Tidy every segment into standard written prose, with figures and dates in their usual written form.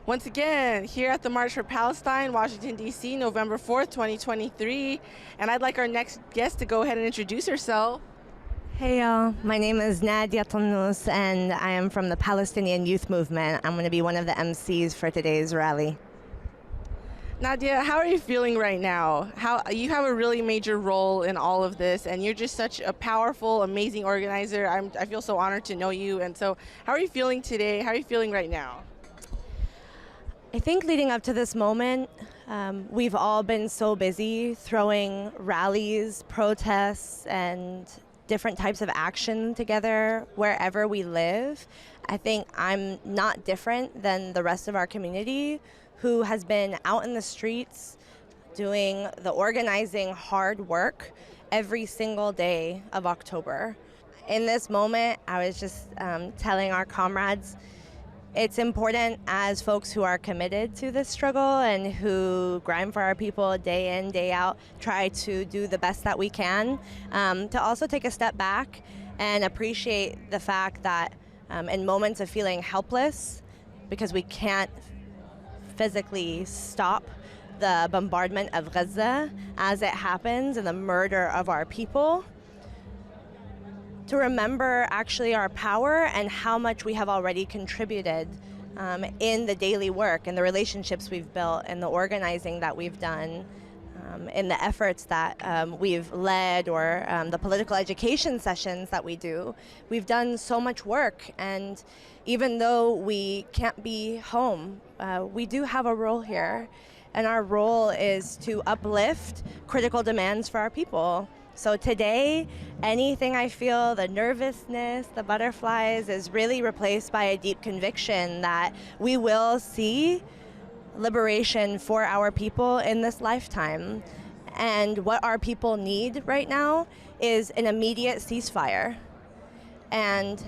Once again, here at the March for Palestine, Washington, D.C., November 4th, 2023. And I'd like our next guest to go ahead and introduce herself. Hey y'all, my name is Nadya Tannous and I am from the Palestinian Youth Movement. I'm going to be one of the MCs for today's rally. Nadya, how are you feeling right now? You have a really major role in all of this, and you're just such a powerful, amazing organizer. I feel so honored to know you. And so how are you feeling today? How are you feeling right now? I think leading up to this moment, we've all been so busy throwing rallies, protests, and different types of action together wherever we live. I think I'm not different than the rest of our community who has been out in the streets doing the organizing hard work every single day of October. In this moment, I was just telling our comrades, it's important as folks who are committed to this struggle and who grind for our people day in, day out, try to do the best that we can, to also take a step back and appreciate the fact that in moments of feeling helpless, because we can't physically stop the bombardment of Gaza as it happens and the murder of our people, to remember actually our power and how much we have already contributed in the daily work and the relationships we've built and the organizing that we've done, in the efforts that we've led, or the political education sessions that we do. We've done so much work, and even though we can't be home, we do have a role here, and our role is to uplift critical demands for our people. So today, anything I feel, the nervousness, the butterflies, is really replaced by a deep conviction that we will see liberation for our people in this lifetime. And what our people need right now is an immediate ceasefire and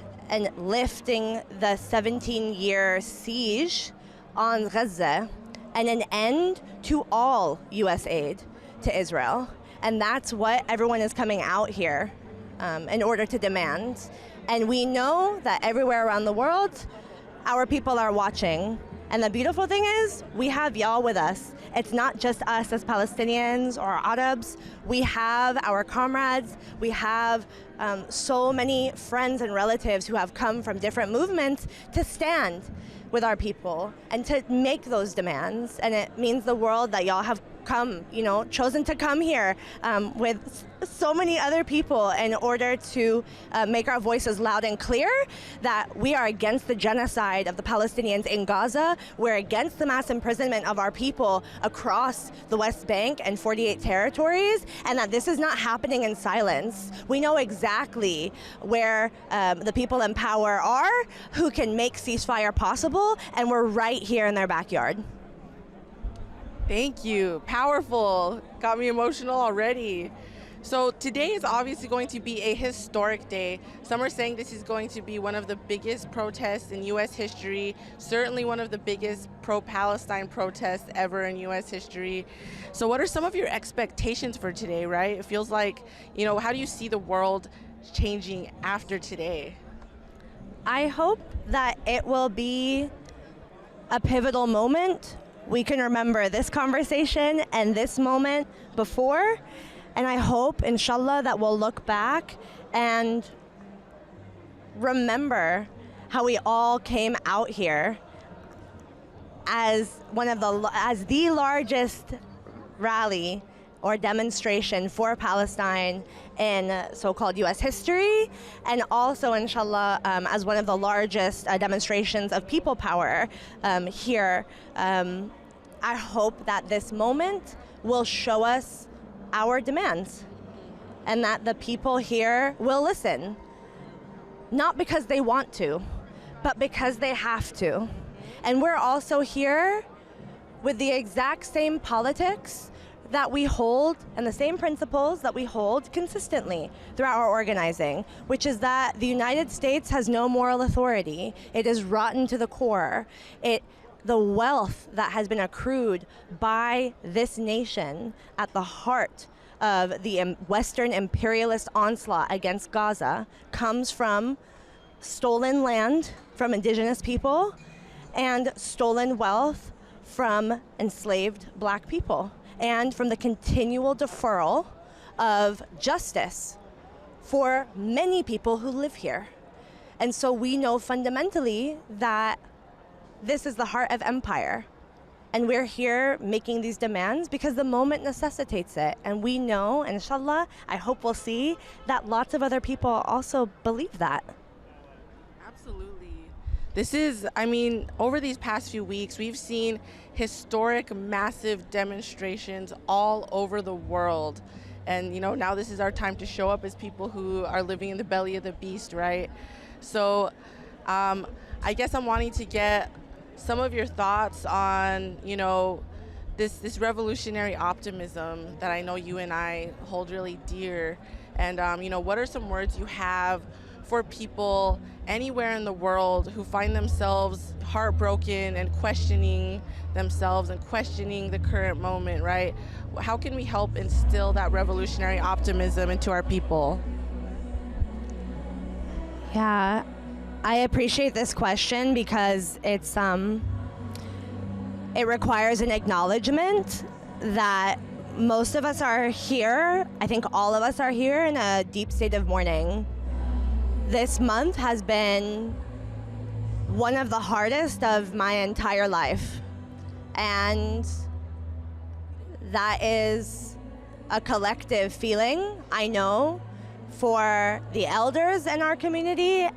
lifting the 17-year siege on Gaza and an end to all U.S. aid to Israel. And that's what everyone is coming out here in order to demand. And we know that everywhere around the world, our people are watching. And the beautiful thing is, we have y'all with us. It's not just us as Palestinians or Arabs. We have our comrades. We have so many friends and relatives who have come from different movements to stand with our people and to make those demands. And it means the world that y'all have come, chosen to come here with so many other people in order to make our voices loud and clear that we are against the genocide of the Palestinians in Gaza. We're against the mass imprisonment of our people across the West Bank and 48 territories, and that this is not happening in silence. We know exactly where the people in power are, who can make ceasefire possible, and we're right here in their backyard. Thank you. Powerful. Got me emotional already. So today is obviously going to be a historic day. Some are saying this is going to be one of the biggest protests in U.S. history, certainly one of the biggest pro-Palestine protests ever in U.S. history. So what are some of your expectations for today, right? It feels like, how do you see the world changing after today? I hope that it will be a pivotal moment. We can remember this conversation and this moment before, and I hope, inshallah, that we'll look back and remember how we all came out here as the largest rally or demonstration for Palestine in so-called U.S. history, and also, inshallah, as one of the largest demonstrations of people power here. I hope that this moment will show us our demands and that the people here will listen, not because they want to, but because they have to. And we're also here with the exact same politics that we hold and the same principles that we hold consistently throughout our organizing, which is that the United States has no moral authority. It is rotten to the core. The wealth that has been accrued by this nation at the heart of the Western imperialist onslaught against Gaza comes from stolen land from indigenous people and stolen wealth from enslaved black people, and from the continual deferral of justice for many people who live here. And so we know fundamentally that this is the heart of empire. And we're here making these demands because the moment necessitates it. And we know, inshallah, I hope we'll see, that lots of other people also believe that. Absolutely. This is, over these past few weeks, we've seen historic, massive demonstrations all over the world. And, now this is our time to show up as people who are living in the belly of the beast, right? So I guess I'm wanting to get some of your thoughts on, this revolutionary optimism that I know you and I hold really dear. And, what are some words you have for people anywhere in the world who find themselves heartbroken and questioning themselves and questioning the current moment, right? How can we help instill that revolutionary optimism into our people? Yeah, I appreciate this question because it requires an acknowledgement that most of us are here. I think all of us are here in a deep state of mourning. This month has been one of the hardest of my entire life. And that is a collective feeling, I know, for the elders in our community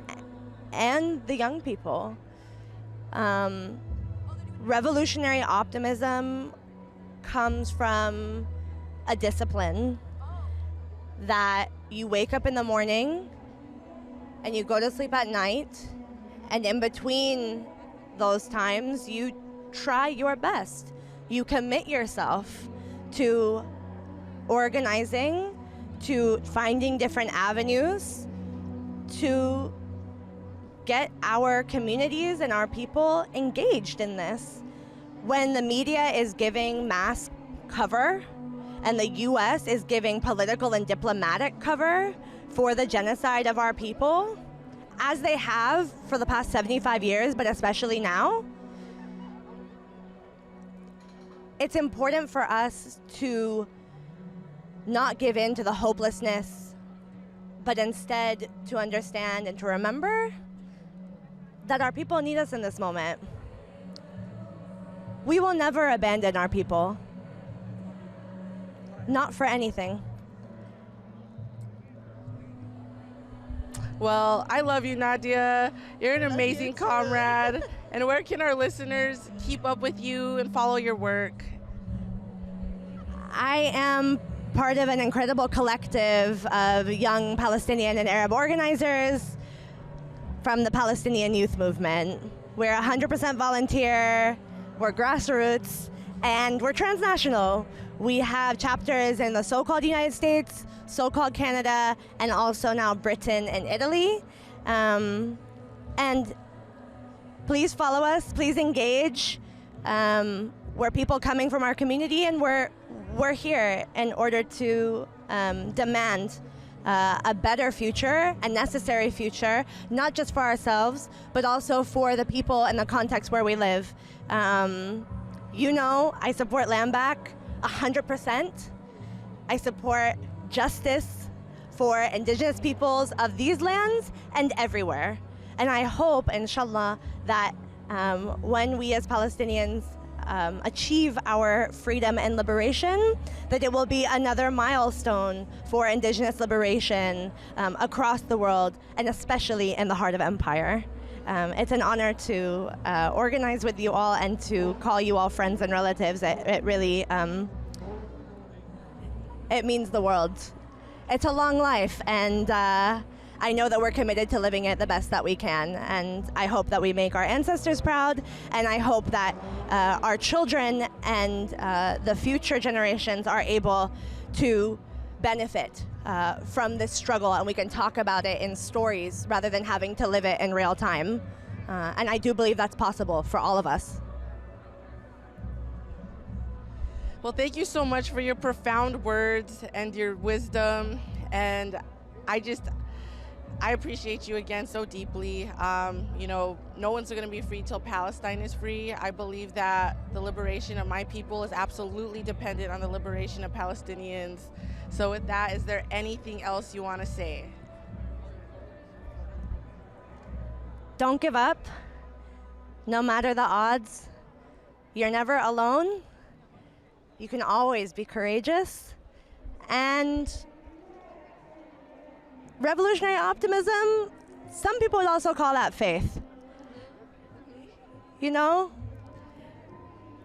and the young people. Revolutionary optimism comes from a discipline that you wake up in the morning and you go to sleep at night, and in between those times you try your best. You commit yourself to organizing, to finding different avenues to get our communities and our people engaged in this. When the media is giving mass cover and the US is giving political and diplomatic cover for the genocide of our people, as they have for the past 75 years, but especially now, it's important for us to not give in to the hopelessness, but instead to understand and to remember that our people need us in this moment. We will never abandon our people. Not for anything. Well, I love you, Nadya. You're an amazing comrade. And where can our listeners keep up with you and follow your work? I am part of an incredible collective of young Palestinian and Arab organizers from the Palestinian Youth Movement. We're 100% volunteer, we're grassroots, and we're transnational. We have chapters in the so-called United States, so-called Canada, and also now Britain and Italy. And please follow us, please engage. We're people coming from our community, and we're here in order to demand a better future, a necessary future, not just for ourselves, but also for the people and the context where we live. I support land back 100%. I support justice for indigenous peoples of these lands and everywhere. And I hope, inshallah, that when we as Palestinians achieve our freedom and liberation, that it will be another milestone for indigenous liberation across the world, and especially in the heart of empire. It's an honor to organize with you all and to call you all friends and relatives. It really, it means the world. It's a long life, and I know that we're committed to living it the best that we can, and I hope that we make our ancestors proud, and I hope that our children and the future generations are able to benefit from this struggle, and we can talk about it in stories rather than having to live it in real time. And I do believe that's possible for all of us. Well, thank you so much for your profound words and your wisdom. And I I appreciate you again so deeply. No one's going to be free till Palestine is free. I believe that the liberation of my people is absolutely dependent on the liberation of Palestinians. So with that, is there anything else you want to say? Don't give up, no matter the odds. You're never alone. You can always be courageous. And revolutionary optimism, some people would also call that faith.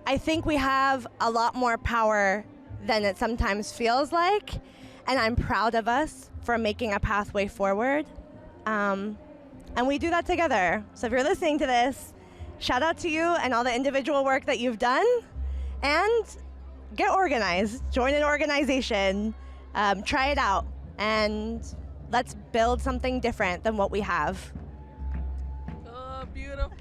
I think we have a lot more power than it sometimes feels like, and I'm proud of us for making a pathway forward. And we do that together. So if you're listening to this, shout out to you and all the individual work that you've done, and get organized, join an organization, try it out, and let's build something different than what we have. Oh, beautiful.